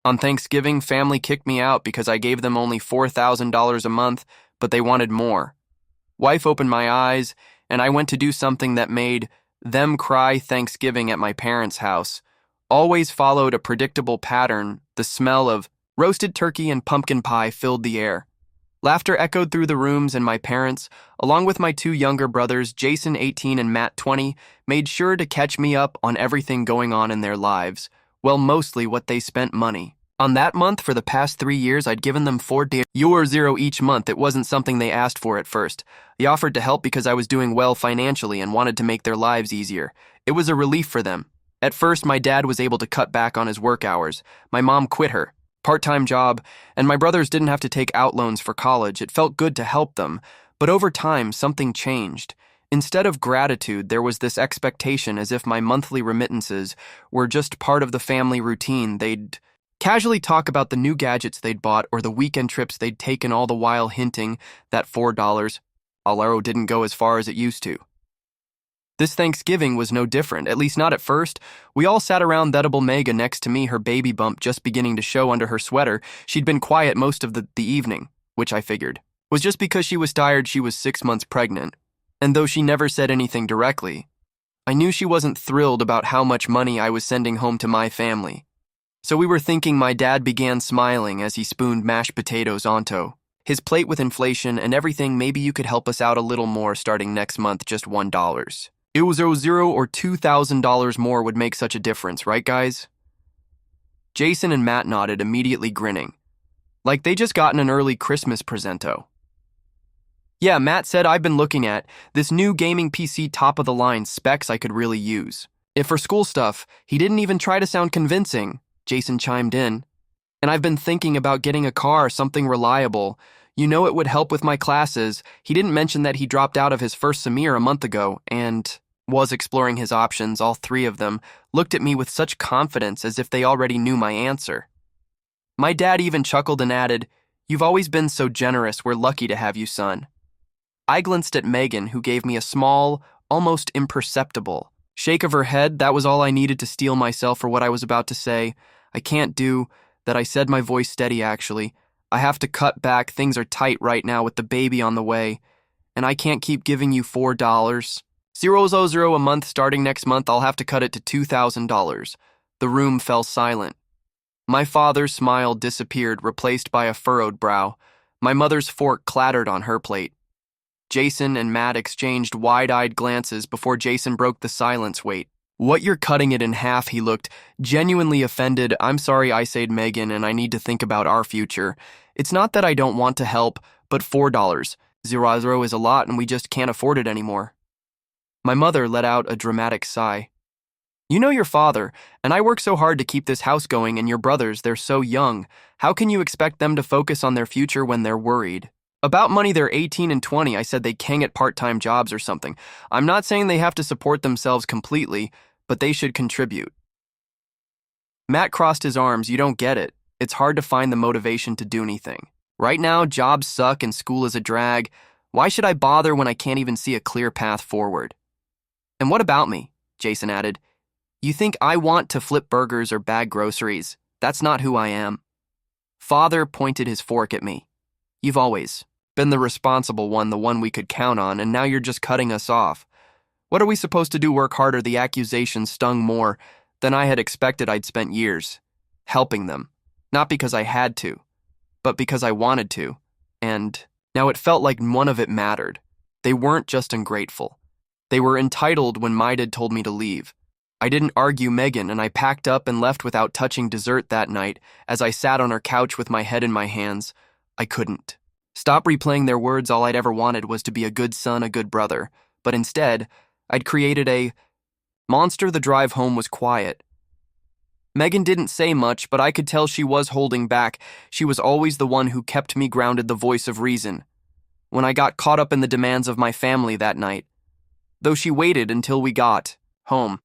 On Thanksgiving, family kicked me out because I gave them only $4,000 a month, but they wanted more. Wife opened my eyes, and I went to do something that made them cry Thanksgiving at my parents' house. Always followed a predictable pattern. The smell of roasted turkey and pumpkin pie filled the air. Laughter echoed through the rooms, and my parents, along with my two younger brothers, Jason 18 and Matt 20, made sure to catch me up on everything going on in their lives. Well, mostly what they spent money. On that month, for the past 3 years, I'd given them €4 each month. It wasn't something they asked for at first. I offered to help because I was doing well financially and wanted to make their lives easier. It was a relief for them. At first, my dad was able to cut back on his work hours. My mom quit her part-time job, and my brothers didn't have to take out loans for college. It felt good to help them, but over time, something changed. Instead of gratitude, there was this expectation, as if my monthly remittances were just part of the family routine. They'd casually talk about the new gadgets they'd bought or the weekend trips they'd taken, all the while hinting that $4 didn't go as far as it used to. This Thanksgiving was no different, at least not at first. We all sat around edible Mega next to me, her baby bump just beginning to show under her sweater. She'd been quiet most of the evening, which I figured was just because she was tired. She was 6 months pregnant, and though she never said anything directly, I knew she wasn't thrilled about how much money I was sending home to my family. So we were thinking. My dad began smiling as he spooned mashed potatoes onto his plate. With inflation and everything, maybe you could help us out a little more starting next month, just $1. It was $0 or $2,000 more would make such a difference, right, guys? Jason and Matt nodded, immediately grinning, like they just gotten an early Christmas presento. Yeah, Matt said, I've been looking at this new gaming PC, top of the line specs I could really use. If for school stuff, he didn't even try to sound convincing, Jason chimed in. And I've been thinking about getting a car, something reliable. You know, it would help with my classes. He didn't mention that he dropped out of his first semester a month ago and was exploring his options. All three of them looked at me with such confidence, as if they already knew my answer. My dad even chuckled and added, "You've always been so generous. We're lucky to have you, son." I glanced at Megan, who gave me a small, almost imperceptible shake of her head. That was all I needed to steel myself for what I was about to say. I can't do that, I said, my voice steady. Actually, I have to cut back. Things are tight right now with the baby on the way, and I can't keep giving you $4 a month starting next month. I'll have to cut it to $2,000. The room fell silent. My father's smile disappeared, replaced by a furrowed brow. My mother's fork clattered on her plate. Jason and Matt exchanged wide-eyed glances before Jason broke the silence. Wait, what, you're cutting it in half? He looked genuinely offended. I'm sorry, I said, Megan, and I need to think about our future. It's not that I don't want to help, but $4 is a lot, and we just can't afford it anymore. My mother let out a dramatic sigh. You know your father, and I work so hard to keep this house going, and your brothers, they're so young. How can you expect them to focus on their future when they're worried about money? They're 18 and 20. I said they can get part-time jobs or something. I'm not saying they have to support themselves completely, but they should contribute. Matt crossed his arms. You don't get it. It's hard to find the motivation to do anything. Right now, jobs suck and school is a drag. Why should I bother when I can't even see a clear path forward? And what about me? Jason added. You think I want to flip burgers or bag groceries? That's not who I am. Father pointed his fork at me. You've always been the responsible one, the one we could count on, and now you're just cutting us off. What are we supposed to do? Work harder? The accusation stung more than I had expected. I'd spent years helping them, not because I had to, but because I wanted to, and now it felt like none of it mattered. They weren't just ungrateful. They were entitled when my dad told me to leave. I didn't argue Megan, and I packed up and left without touching dessert that night. As I sat on her couch with my head in my hands, I couldn't stop replaying their words. All I'd ever wanted was to be a good son, a good brother, but instead, I'd created a monster. The drive home was quiet. Megan didn't say much, but I could tell she was holding back. She was always the one who kept me grounded, the voice of reason, when I got caught up in the demands of my family that night, though she waited until we got home.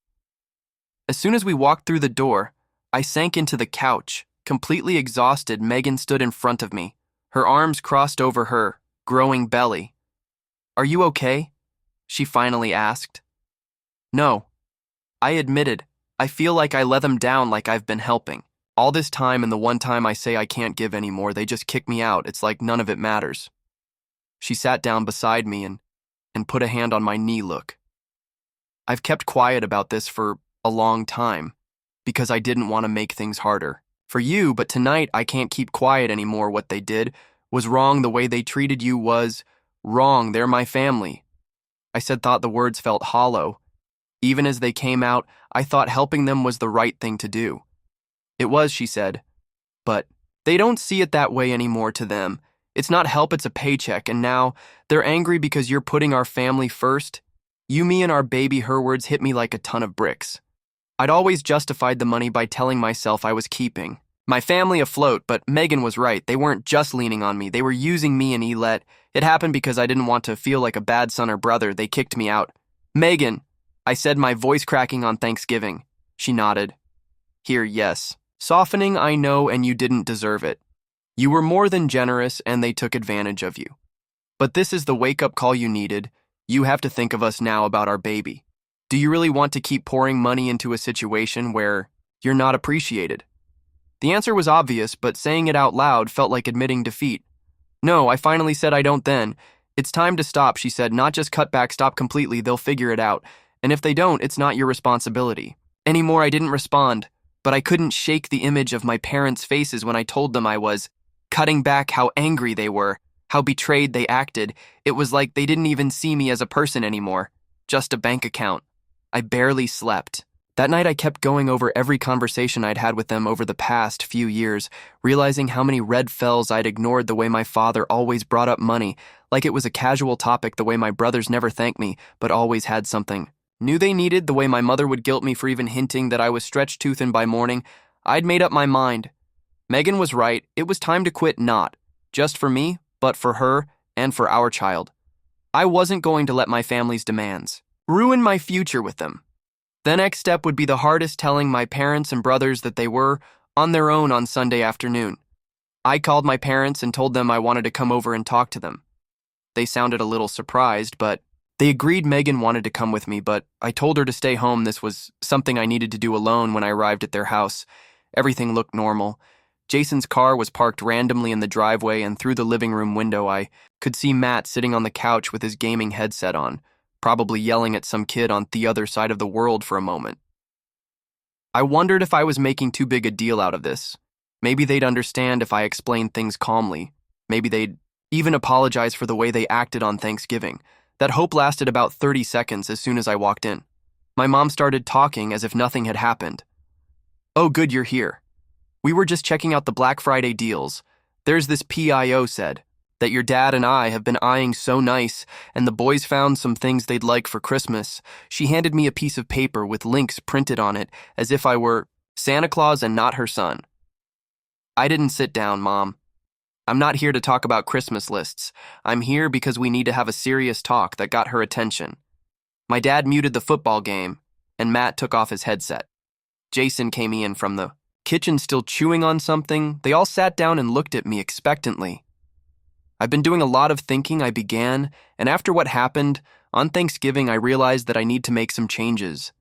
As soon as we walked through the door, I sank into the couch, completely exhausted. Megan stood in front of me, her arms crossed over her growing belly. Are you okay? She finally asked. No, I admitted. I feel like I let them down, like I've been helping. All this time, and the one time I say I can't give anymore, they just kick me out. It's like none of it matters. She sat down beside me and put a hand on my knee. Look, I've kept quiet about this for a long time because I didn't want to make things harder for you, but tonight I can't keep quiet anymore. What they did was wrong. The way they treated you was wrong. They're my family. I thought the words felt hollow. Even as they came out, I thought helping them was the right thing to do. It was, she said, but they don't see it that way anymore. To them, it's not help, it's a paycheck, and now they're angry because you're putting our family first. You, me, and our baby. Her words hit me like a ton of bricks. I'd always justified the money by telling myself I was keeping my family afloat, but Megan was right. They weren't just leaning on me. They were using me and Elet. It happened because I didn't want to feel like a bad son or brother. They kicked me out. Megan, I said, my voice cracking on Thanksgiving. She nodded. Here, yes. Softening, I know, and you didn't deserve it. You were more than generous, and they took advantage of you. But this is the wake-up call you needed. You have to think of us now about our baby. Do you really want to keep pouring money into a situation where you're not appreciated? The answer was obvious, but saying it out loud felt like admitting defeat. No, I finally said I don't then. It's time to stop, she said, not just cut back, stop completely, they'll figure it out. And if they don't, it's not your responsibility. Anymore, I didn't respond, but I couldn't shake the image of my parents' faces when I told them I was cutting back, how angry they were, how betrayed they acted. It was like they didn't even see me as a person anymore, just a bank account. I barely slept. That night I kept going over every conversation I'd had with them over the past few years, realizing how many red flags I'd ignored. The way my father always brought up money, like it was a casual topic. The way my brothers never thanked me, but always had something new they needed. The way my mother would guilt me for even hinting that I was stretched too thin by morning. I'd made up my mind. Megan was right. It was time to quit, not just for me, but for her and for our child. I wasn't going to let my family's demands ruin my future with them. The next step would be the hardest, telling my parents and brothers that they were on their own on Sunday afternoon. I called my parents and told them I wanted to come over and talk to them. They sounded a little surprised, but they agreed. Megan wanted to come with me, but I told her to stay home. This was something I needed to do alone. When I arrived at their house, everything looked normal. Jason's car was parked randomly in the driveway, and through the living room window I could see Matt sitting on the couch with his gaming headset on, probably yelling at some kid on the other side of the world. For a moment, I wondered if I was making too big a deal out of this. Maybe they'd understand if I explained things calmly. Maybe they'd even apologize for the way they acted on Thanksgiving. That hope lasted about 30 seconds as soon as I walked in. My mom started talking as if nothing had happened. Oh, good, you're here. We were just checking out the Black Friday deals. There's this PIO said that your dad and I have been eyeing so nice, and the boys found some things they'd like for Christmas. She handed me a piece of paper with links printed on it as if I were Santa Claus and not her son. I didn't sit down, Mom. I'm not here to talk about Christmas lists. I'm here because we need to have a serious talk. That got her attention. My dad muted the football game, and Matt took off his headset. Jason came in from the kitchen still chewing on something. They all sat down and looked at me expectantly. I've been doing a lot of thinking, I began, and after what happened on Thanksgiving, I realized that I need to make some changes.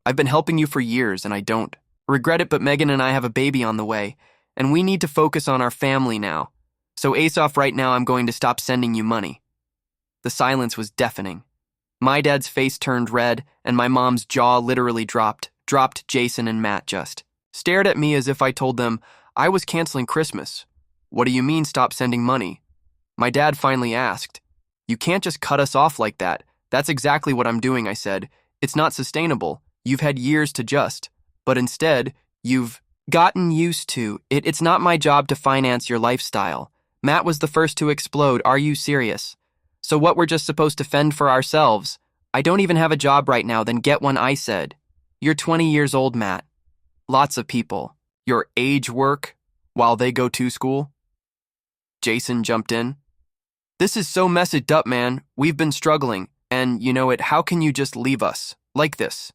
I've been helping you for years, and I don't regret it, but Megan and I have a baby on the way, and we need to focus on our family now. So Ace-off right now, I'm going to stop sending you money. The silence was deafening. My dad's face turned red, and my mom's jaw literally dropped. Jason and Matt just stared at me as if I told them I was canceling Christmas. What do you mean, stop sending money? My dad finally asked. You can't just cut us off like that. That's exactly what I'm doing, I said. It's not sustainable. You've had years to adjust. But instead, you've gotten used to it. It's not my job to finance your lifestyle. Matt was the first to explode. Are you serious? So what, we're just supposed to fend for ourselves? I don't even have a job right now, then get one, I said. You're 20 years old, Matt. Lots of people your age work while they go to school. Jason jumped in. This is so messed up, man. We've been struggling, and you know it. How can you just leave us like this?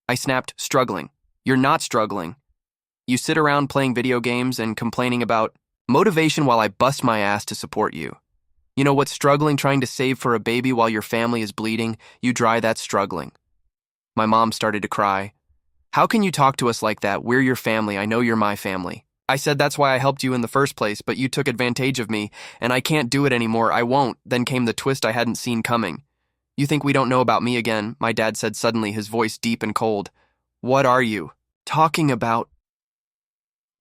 I snapped, struggling. You're not struggling. You sit around playing video games and complaining about motivation while I bust my ass to support you. You know what's struggling? Trying to save for a baby while your family is bleeding. You dry, that's struggling. My mom started to cry. How can you talk to us like that? We're your family. I know you're my family. I said that's why I helped you in the first place, but you took advantage of me, and I can't do it anymore. I won't. Then came the twist I hadn't seen coming. You think we don't know about me again? My dad said suddenly, his voice deep and cold. What are you talking about?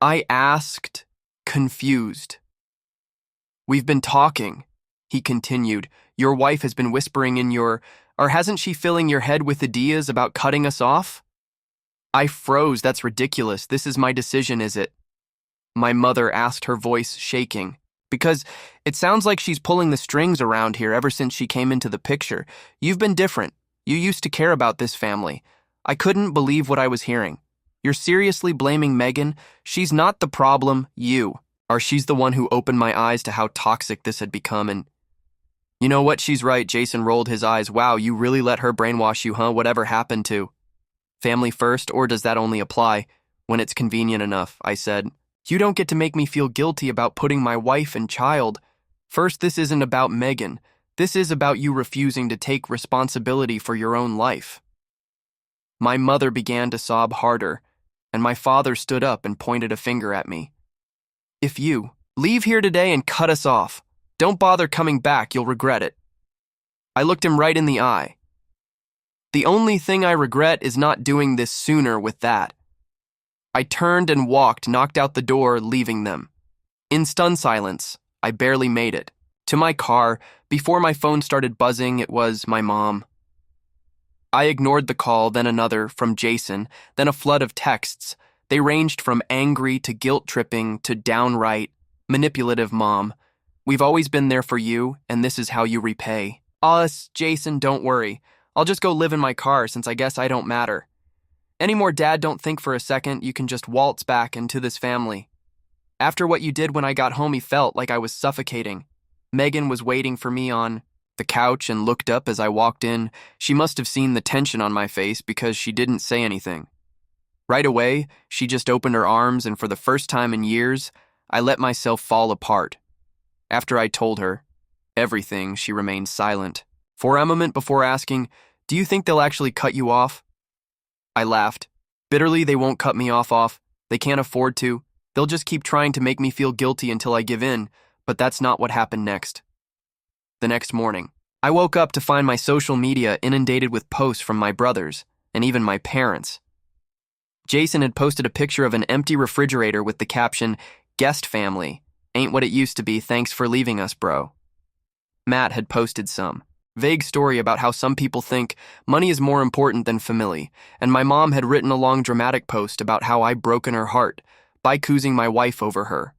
I asked, confused. We've been talking, he continued. Your wife has been whispering in your... Or hasn't she filling your head with ideas about cutting us off? I froze. That's ridiculous. This is my decision, is it? My mother asked, her voice shaking. Because it sounds like she's pulling the strings around here ever since she came into the picture. You've been different. You used to care about this family. I couldn't believe what I was hearing. You're seriously blaming Megan? She's not the problem, you. Or she's the one who opened my eyes to how toxic this had become, and... You know what? She's right. Jason rolled his eyes. Wow, you really let her brainwash you, huh? Whatever happened to... Family first, or does that only apply when it's convenient enough? I said. You don't get to make me feel guilty about putting my wife and child. First, this isn't about Megan. This is about you refusing to take responsibility for your own life. My mother began to sob harder, and my father stood up and pointed a finger at me. If you leave here today and cut us off, don't bother coming back, you'll regret it. I looked him right in the eye. The only thing I regret is not doing this sooner with that. I turned and walked, knocked out the door, leaving them. In stunned silence, I barely made it. To my car, before my phone started buzzing, it was my mom. I ignored the call, then another from Jason, then a flood of texts. They ranged from angry to guilt-tripping to downright manipulative. Mom, we've always been there for you, and this is how you repay. Us, Jason, don't worry. I'll just go live in my car since I guess I don't matter. Anymore, Dad, don't think for a second. You can just waltz back into this family. After what you did when I got home, he felt like I was suffocating. Megan was waiting for me on the couch and looked up as I walked in. She must have seen the tension on my face because she didn't say anything. Right away, she just opened her arms, and for the first time in years, I let myself fall apart. After I told her everything, she remained silent. For a moment before asking, do you think they'll actually cut you off? I laughed. Bitterly, they won't cut me off. They can't afford to. They'll just keep trying to make me feel guilty until I give in, but that's not what happened next. The next morning, I woke up to find my social media inundated with posts from my brothers, and even my parents. Jason had posted a picture of an empty refrigerator with the caption, "Guest family. Ain't what it used to be, thanks for leaving us, bro." Matt had posted some vague story about how some people think money is more important than family, and my mom had written a long dramatic post about how I'd broken her heart by choosing my wife over her.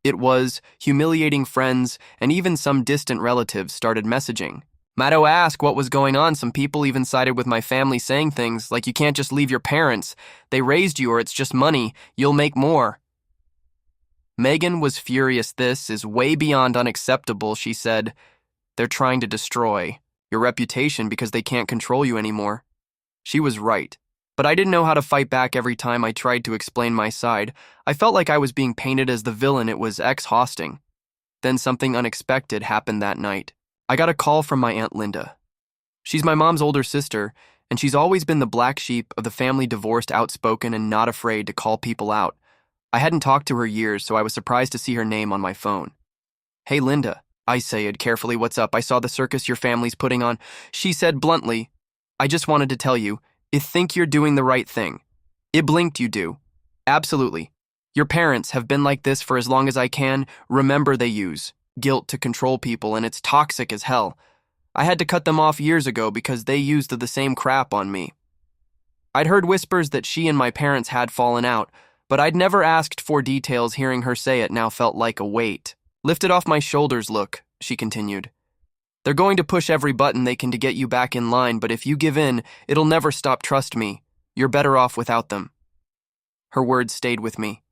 It was humiliating. Friends and even some distant relatives started messaging. Matto asked what was going on. Some people even sided with my family, saying things like, you can't just leave your parents. They raised you, or it's just money. You'll make more. Megan was furious. This is way beyond unacceptable, she said. They're trying to destroy your reputation because they can't control you anymore. She was right. But I didn't know how to fight back every time I tried to explain my side. I felt like I was being painted as the villain. It was exhausting. Then something unexpected happened that night. I got a call from my Aunt Linda. She's my mom's older sister, and she's always been the black sheep of the family, divorced, outspoken, and not afraid to call people out. I hadn't talked to her years, so I was surprised to see her name on my phone. Hey, Linda, I said carefully. What's up? I saw the circus your family's putting on. She said bluntly, I just wanted to tell you, I think you're doing the right thing. It blinked, you do. Absolutely. Your parents have been like this for as long as I can. Remember, they use guilt to control people, and it's toxic as hell. I had to cut them off years ago because they used the same crap on me. I'd heard whispers that she and my parents had fallen out, but I'd never asked for details. Hearing her say it now felt like a weight lifted off my shoulders. Look, she continued. They're going to push every button they can to get you back in line, but if you give in, it'll never stop. Trust me, you're better off without them. Her words stayed with me.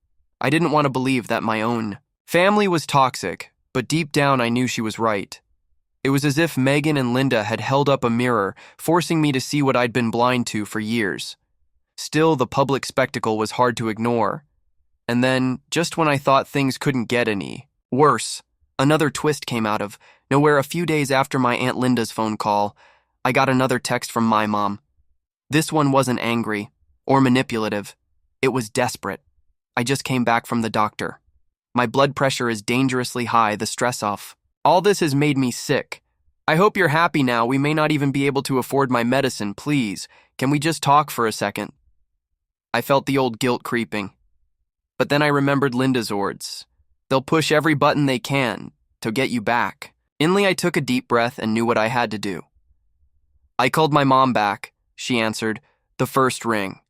I didn't want to believe that my own family was toxic, but deep down I knew she was right. It was as if Megan and Linda had held up a mirror, forcing me to see what I'd been blind to for years. Still, the public spectacle was hard to ignore. And then, just when I thought things couldn't get any worse, another twist came out of nowhere. A few days after my Aunt Linda's phone call, I got another text from my mom. This one wasn't angry or manipulative. It was desperate. I just came back from the doctor. My blood pressure is dangerously high, the stress off. All this has made me sick. I hope you're happy now. We may not even be able to afford my medicine. Please, can we just talk for a second? I felt the old guilt creeping. But then I remembered Linda's words. They'll push every button they can to get you back. Inly, I took a deep breath and knew what I had to do. I called my mom back. She answered, the first ring.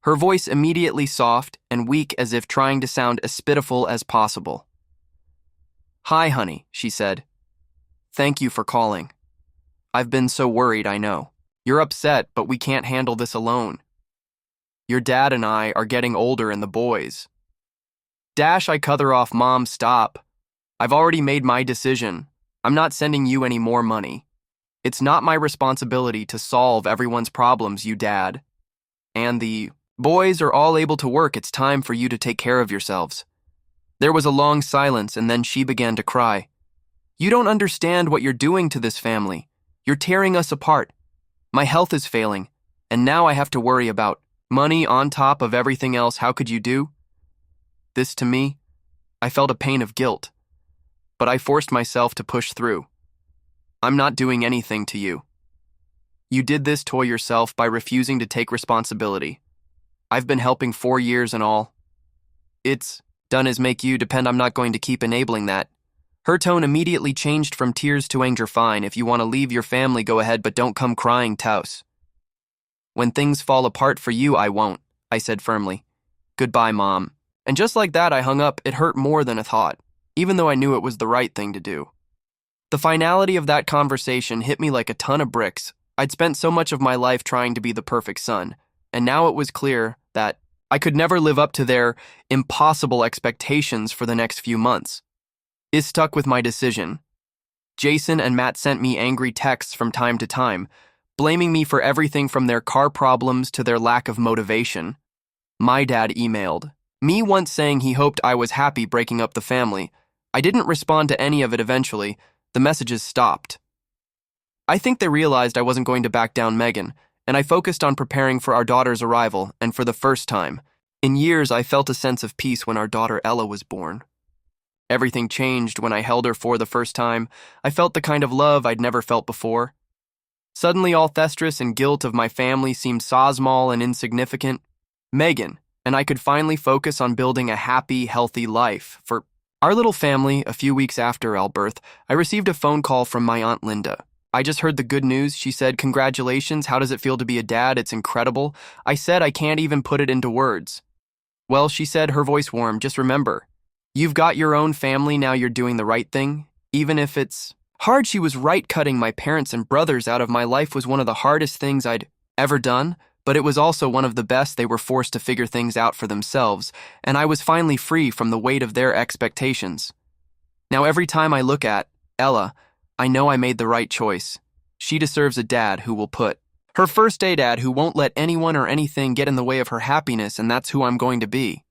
Her voice immediately soft and weak as if trying to sound as pitiful as possible. Hi, honey, she said. Thank you for calling. I've been so worried, I know. You're upset, but we can't handle this alone. Your dad and I are getting older and the boys. Dash, I cut her off. Mom, stop. I've already made my decision. I'm not sending you any more money. It's not my responsibility to solve everyone's problems, you dad. And the boys are all able to work. It's time for you to take care of yourselves. There was a long silence, and then she began to cry. You don't understand what you're doing to this family. You're tearing us apart. My health is failing, and now I have to worry about money on top of everything else. How could you do this to me? I felt a pain of guilt, but I forced myself to push through. I'm not doing anything to you. You did this to yourself by refusing to take responsibility. I've been helping 4 years and all. It's done as make you depend. I'm not going to keep enabling that. Her tone immediately changed from tears to anger. Fine, if you want to leave your family, go ahead, but don't come crying, Taus. When things fall apart for you, I won't, I said firmly. Goodbye, Mom. And just like that, I hung up. It hurt more than a thought, even though I knew it was the right thing to do. The finality of that conversation hit me like a ton of bricks. I'd spent so much of my life trying to be the perfect son, and now it was clear that I could never live up to their impossible expectations for the next few months. I stuck with my decision. Jason and Matt sent me angry texts from time to time, blaming me for everything from their car problems to their lack of motivation. My dad emailed me once saying he hoped I was happy breaking up the family. I didn't respond to any of it eventually. The messages stopped. I think they realized I wasn't going to back down Megan, and I focused on preparing for our daughter's arrival, and for the first time in years, I felt a sense of peace when our daughter Ella was born. Everything changed when I held her for the first time. I felt the kind of love I'd never felt before. Suddenly, all Thestris and guilt of my family seemed so small and insignificant. Megan and I could finally focus on building a happy, healthy life. For our little family, a few weeks after our birth, I received a phone call from my Aunt Linda. I just heard the good news. She said, "Congratulations, how does it feel to be a dad? It's incredible." I said, "I can't even put it into words." Well, she said, her voice warm, "Just remember, you've got your own family now. You're doing the right thing, even if it's hard." She was right. Cutting my parents and brothers out of my life was one of the hardest things I'd ever done, but it was also one of the best. They were forced to figure things out for themselves, and I was finally free from the weight of their expectations. Now every time I look at Ella, I know I made the right choice. She deserves a dad who will put her first, a dad who won't let anyone or anything get in the way of her happiness, and that's who I'm going to be.